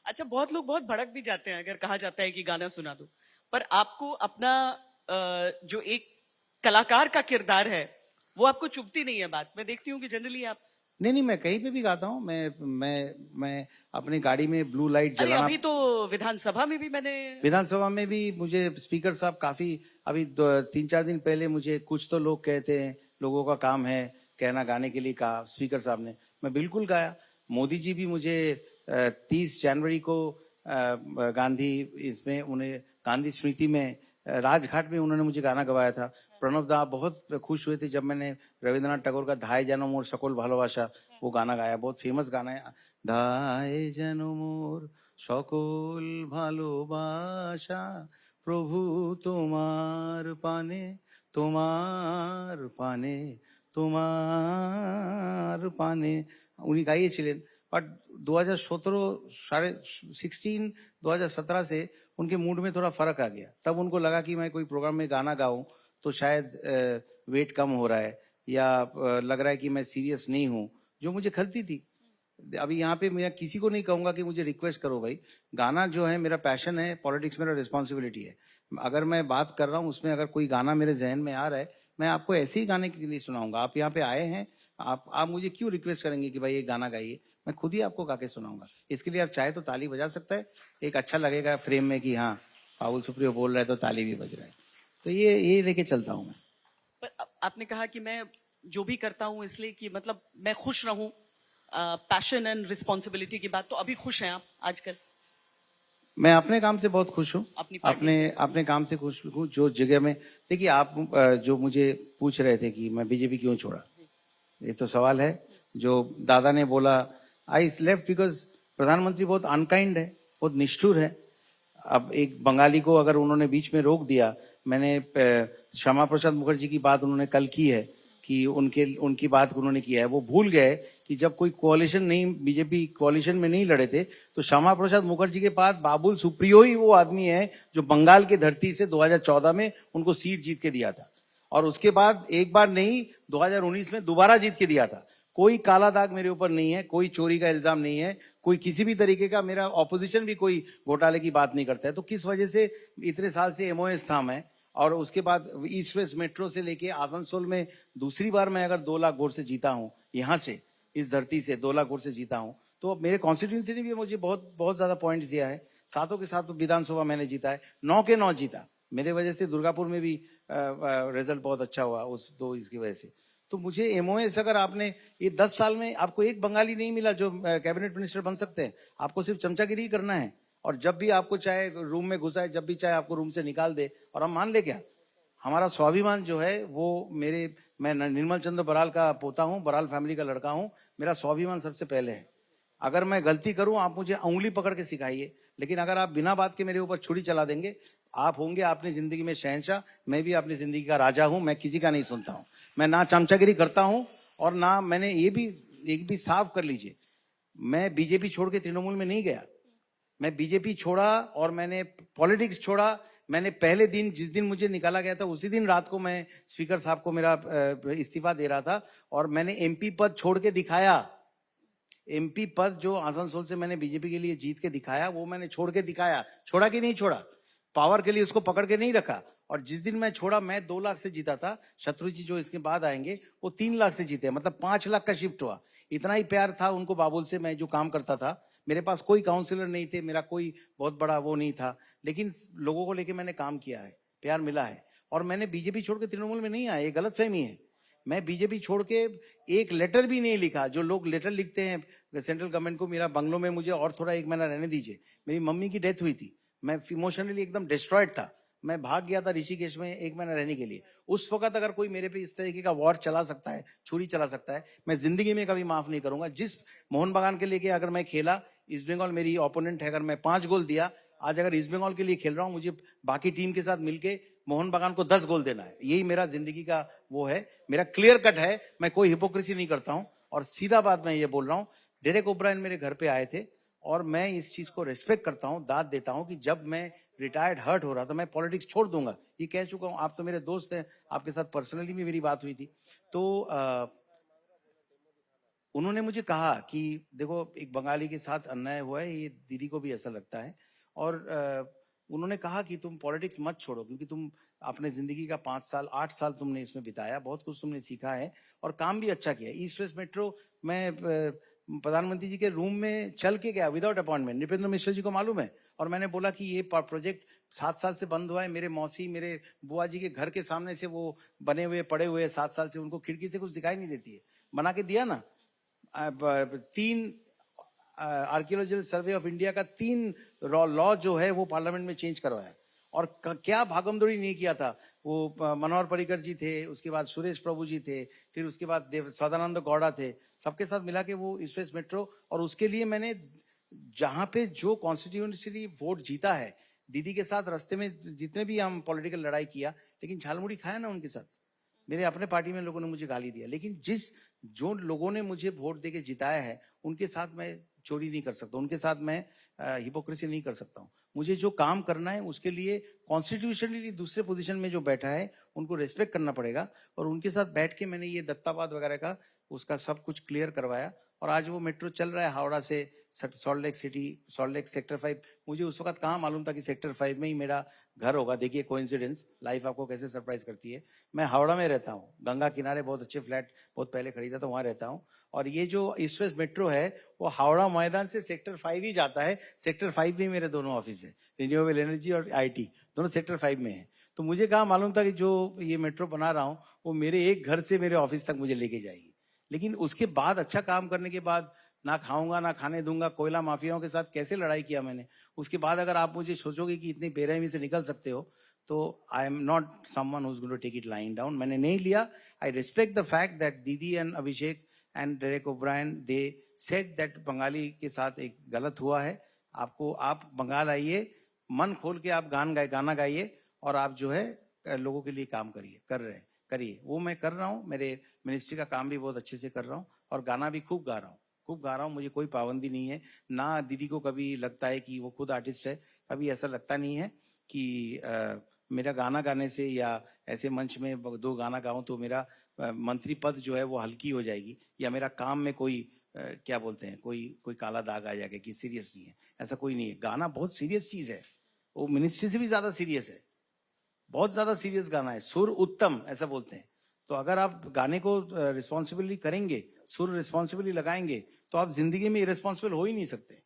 अच्छा, बहुत लोग बहुत भड़क भी जाते हैं अगर कहा जाता है कि गाना सुना दो, पर आपको अपना जो एक कलाकार का किरदार है वो आपको चुभती नहीं है बात। मैं देखती हूँ कि जनरली आप, नहीं नहीं, मैं कहीं पे भी गाता हूँ। मैं अपनी गाड़ी में ब्लू लाइट अरे जलाना। अभी तो विधानसभा में भी मैंने, विधानसभा में भी मुझे स्पीकर साहब काफी, अभी 3-4 दिन पहले मुझे कुछ तो लोग कहते हैं, लोगों का काम है कहना, गाने के लिए कहा स्पीकर साहब ने, मैं बिल्कुल गाया। मोदी जी भी मुझे 30 जनवरी को गांधी इसमें उन्हें गांधी स्मृति में राजघाट में उन्होंने मुझे गाना गवाया था। प्रणब दा बहुत खुश हुए थे जब मैंने रविंद्रनाथ टैगोर का धाय जनो मोर सकल भालोबासा वो गाना गाया। बहुत फेमस गाना है, धाय जनो मोर সকল ভালোবাসা প্রভু তোমার পানে, তোমার পানে, তোমার পানে, উনি গাইয়েছিলেন। বাট 2017 साढ़े 16 2017 से उनके मूड में थोड़ा फर्क आ गया। तब उनको लगा कि मैं कोई प्रोग्राम में गाना गाऊं तो शायद वेट कम हो रहा है या लग रहा है कि मैं सीरियस नहीं हूं, जो मुझे खलती थी। अभी यहाँ पे मैं किसी को नहीं कहूंगा कि मुझे रिक्वेस्ट करो भाई। गाना जो है मेरा पैशन है, पॉलिटिक्स मेरा रिस्पॉन्सिबिलिटी है। अगर मैं बात कर रहा हूँ उसमें अगर कोई गाना मेरे जहन में आ रहा है, मैं आपको ऐसे ही गाने के लिए सुनाऊंगा। आप यहाँ पे आए हैं, आप मुझे क्यों रिक्वेस्ट करेंगे कि भाई ये गाना गाइए? मैं खुद ही आपको गा के सुनाऊंगा। इसके लिए आप चाहे तो ताली बजा सकता है, एक अच्छा लगेगा फ्रेम में कि हाँ पाउल सुप्रियो बोल रहा है तो ताली भी बज रहा है। तो ये लेके चलता हूँ मैं। पर आपने कहा कि मैं जो भी करता हूँ इसलिए कि मतलब मैं खुश रहूं, पैशन एंड रिस्पॉन्सिबिलिटी की बात, तो अभी खुश हैं आप आजकल? मैं अपने काम से बहुत खुश हूँ, अपनी पार्टी अपने से? अपने काम से खुश हूँ। जो जगह में देखिए, आप जो मुझे पूछ रहे थे कि मैं बीजेपी क्यों छोड़ा, ये तो सवाल है। जो दादा ने बोला आई लेफ्ट बिकॉज प्रधानमंत्री बहुत अनकाइंड है, बहुत निष्ठुर है। अब एक बंगाली को अगर उन्होंने बीच में रोक दिया, मैंने श्यामा प्रसाद मुखर्जी की बात उन्होंने कल की है कि उनकी बात उन्होंने किया है। वो भूल गए कि जब कोई कोalition नहीं, बीजेपी कोalition में नहीं लड़े थे, तो श्यामा प्रसाद मुखर्जी के पास बाबुल सुप्रियो ही वो आदमी है जो बंगाल की धरती से 2014 में उनको सीट जीत के दिया था, और उसके बाद एक बार नहीं 2019 में दोबारा जीत के दिया था। कोई काला दाग मेरे ऊपर नहीं है, कोई चोरी का इल्जाम नहीं है, कोई किसी भी तरीके का, मेरा ऑपोजिशन भी कोई घोटाले की बात नहीं करता है। तो किस वजह से इतने साल से एमओएस था मैं, और उसके बाद ईस्ट वेस्ट मेट्रो से लेके आसनसोल में दूसरी बार मैं अगर 2 लाख वोट से जीता हूं, यहाँ से इस धरती से 2 लाख वोट से जीता हूं, तो मेरे कॉन्स्टिट्यूंसी ने भी मुझे बहुत बहुत ज्यादा पॉइंट्स दिया है। सातों के साथ विधानसभा मैंने जीता है, 9 के 9 जीता। मेरे वजह से दुर्गापुर में भी रिजल्ट बहुत अच्छा हुआ उस दो इसकी वजह से। तो मुझे एमओएस, अगर आपने ये 10 साल में आपको एक बंगाली नहीं मिला जो कैबिनेट मिनिस्टर बन सकते हैं, आपको सिर्फ चमचागिरी करना है। और जब भी आपको चाहे रूम में घुसाए, जब भी चाहे आपको रूम से निकाल दे, और हम मान ले क्या, हमारा स्वाभिमान जो है वो मैं निर्मल चंद्र बराल का पोता हूँ, बराल फैमिली का लड़का हूँ। मेरा स्वाभिमान सबसे पहले है। अगर मैं गलती करूं आप मुझे उंगली पकड़ के सिखाइए, लेकिन अगर आप बिना बात के मेरे ऊपर छुरी चला देंगे, आप होंगे अपनी जिंदगी में शहंशाह, मैं भी अपनी जिंदगी का राजा हूं। मैं किसी का नहीं सुनता हूं, मैं ना चमचागिरी करता हूं, और ना मैंने एक भी साफ कर लीजिए, मैं बीजेपी छोड़ के तृणमूल में नहीं गया। मैं बीजेपी छोड़ा और मैंने पॉलिटिक्स छोड़ा। मैंने पहले दिन, जिस दिन मुझे निकाला गया था, उसी दिन रात को मैं स्पीकर साहब को मेरा इस्तीफा दे रहा था, और मैंने एमपी पद छोड़ के दिखाया। एमपी पद जो आसनसोल से मैंने बीजेपी के लिए जीत के दिखाया, वो मैंने छोड़ के दिखाया। छोड़ा कि नहीं छोड़ा? पावर के लिए उसको पकड़ के नहीं रखा। और जिस दिन मैं छोड़ा, मैं 2 लाख से जीता था, शत्रु जी जो इसके बाद आएंगे वो 3 लाख से जीते, मतलब 5 लाख का शिफ्ट हुआ। इतना ही प्यार था उनको बाबुल से, मैं जो काम करता था। मेरे पास कोई काउंसिलर नहीं थे, मेरा कोई बहुत बड़ा वो नहीं था, लेकिन लोगों को लेके मैंने काम किया है, प्यार मिला है। और मैंने बीजेपी छोड़ के तृणमूल में नहीं आया, ये गलतफहमी है। मैं बीजेपी छोड़ के एक लेटर भी नहीं लिखा, जो लोग लेटर लिखते हैं सेंट्रल गवर्नमेंट को। मेरा बंगलों में मुझे और थोड़ा 1 महीना रहने दीजिए, मेरी मम्मी की डेथ हुई थी, मैं इमोशनली एकदम डिस्ट्रॉयड था। मैं भाग गया था ऋषिकेश में 1 महीना रहने के लिए। उस वक्त अगर कोई मेरे पे इस तरीके का वॉर चला सकता है, छुरी चला सकता है, मैं जिंदगी में कभी माफ नहीं करूंगा। जिस मोहन बागान के लेके अगर मैं खेला, ईस्ट बंगाल मेरी ओपोनेंट है, अगर मैं 5 गोल दिया, आज अगर ईस्ट बंगाल के लिए खेल रहा हूं, मुझे बाकी टीम के साथ मिलके मोहन बागान को 10 गोल देना है। यही मेरा जिंदगी का वो है, मेरा क्लियर कट है। मैं कोई हिपोक्रेसी नहीं करता हूं, और सीधा बात मैं ये बोल रहा हूं। डेरेक ओब्रायन मेरे घर पे आए थे, और मैं इस चीज को रेस्पेक्ट करता हूं, दाद देता हूं कि जब मैं रिटायर्ड हर्ट हो रहा था, मैं पॉलिटिक्स छोड़ दूंगा, ये कह चुका हूं। आप तो मेरे दोस्त हैं, आपके साथ पर्सनली भी मेरी बात हुई थी। तो उन्होंने मुझे कहा कि देखो एक बंगाली के साथ अन्याय हुआ है, ये दीदी को भी ऐसा लगता है, और उन्होंने कहा कि तुम पॉलिटिक्स मत छोड़ो, क्योंकि तुम अपने जिंदगी का 5 साल 8 साल तुमने इसमें बिताया, बहुत कुछ तुमने सीखा है और काम भी अच्छा किया। ईस्ट वेस्ट मेट्रो मैं प्रधानमंत्री जी के रूम में चल के गया विदाउट अपॉइंटमेंट, नृपेंद्र मिश्र जी को मालूम है, और मैंने बोला कि ये प्रोजेक्ट 7 साल से बंद हुआ है, मेरे मौसी मेरे बुआ जी के घर के सामने से वो बने हुए पड़े हुए 7 साल से, उनको खिड़की से कुछ दिखाई नहीं देती है, बना के दिया ना। 3 आर्कियोलॉजिकल सर्वे ऑफ इंडिया का 3 लॉ जो है वो पार्लियामेंट में चेंज करवाया, और क्या भागमदौड़ी नहीं किया था। वो मनोहर पर्रिकर जी थे, उसके बाद सुरेश प्रभु जी थे, फिर उसके बाद सदानंद गौड़ा थे, सबके साथ मिला के वो ईस्ट वेस्ट मेट्रो, और उसके लिए मैंने जहां पे जो कॉन्स्टिट्यूएंसी वोट जीता है, दीदी के साथ रास्ते में जितने भी हम पॉलिटिकल लड़ाई किया, लेकिन झालमुड़ी खाया ना उनके साथ। मेरे अपने पार्टी में लोगों ने मुझे गाली दिया, लेकिन जो लोगों ने मुझे वोट देके जिताया है उनके साथ मैं चोरी नहीं कर सकता, उनके साथ मैं हिपोक्रेसी नहीं कर सकता हूँ। मुझे जो काम करना है उसके लिए कॉन्स्टिट्यूशनली दूसरे पोजीशन में जो बैठा है उनको रेस्पेक्ट करना पड़ेगा, और उनके साथ बैठ के मैंने ये दत्ताबाद वगैरह का उसका सब कुछ क्लियर करवाया, और आज वो मेट्रो चल रहा है हावड़ा से salt lake city, salt lake sector 5। मुझे उस वक्त कहाँ मालूम था कि सेक्टर 5 में ही मेरा घर होगा। देखिए कोइंसिडेंस, लाइफ आपको कैसे सरप्राइज करती है। मैं हावड़ा में रहता हूँ, गंगा किनारे, बहुत अच्छे फ्लैट बहुत पहले खरीदा था, वहां रहता हूँ। और ये जो ईस्ट वेस्ट मेट्रो है वो हावड़ा मैदान से सेक्टर 5 ही जाता है। सेक्टर 5 में मेरे दोनों ऑफिस है, रिन्यूएबल एनर्जी और IT, दोनों सेक्टर 5 में है। तो मुझे कहाँ मालूम था कि जो ये मेट्रो बना रहा हूँ वो मेरे एक घर से मेरे ऑफिस तक मुझे लेके जाएगी। लेकिन उसके बाद अच्छा काम करने के बाद ना खाऊंगा ना खाने दूंगा, कोयला माफियाओं के साथ कैसे लड़ाई किया मैंने, उसके बाद अगर आप मुझे सोचोगे कि इतनी बेरहमी से निकल सकते हो, तो I am not someone who is going to take it lying down. मैंने नहीं लिया। I respect the fact that Didi and Abhishek and Derek O'Brien they said that Bengali के साथ एक गलत हुआ है। आप बंगाल आइए, मन खोल के आप गाना गाइए, और आप जो है लोगों के लिए काम करिए। वो मैं कर रहा हूँ, मेरे मिनिस्ट्री का काम भी बहुत अच्छे से कर रहा हूँ, और गाना भी खूब गा रहा हूँ। मुझे कोई पाबंदी नहीं है ना। दीदी को कभी लगता है कि वो खुद आर्टिस्ट है, कभी ऐसा लगता नहीं है कि मेरा गाना गाने से या ऐसे मंच में 2 गाना गाऊं तो मेरा मंत्री पद जो है वो हल्की हो जाएगी, या मेरा काम में कोई क्या बोलते हैं कोई काला दाग आ जाएगा कि सीरियस नहीं है। ऐसा कोई नहीं है। गाना बहुत सीरियस चीज है, वो मिनिस्ट्री से भी ज्यादा सीरियस है, बहुत ज्यादा सीरियस गाना है। सुर उत्तम ऐसा बोलते हैं। तो अगर आप गाने को रिस्पॉन्सिबली करेंगे, सुर रिस्पॉन्सिबली लगाएंगे, तो आप जिंदगी में इरेस्पॉन्सिबल हो ही नहीं सकते।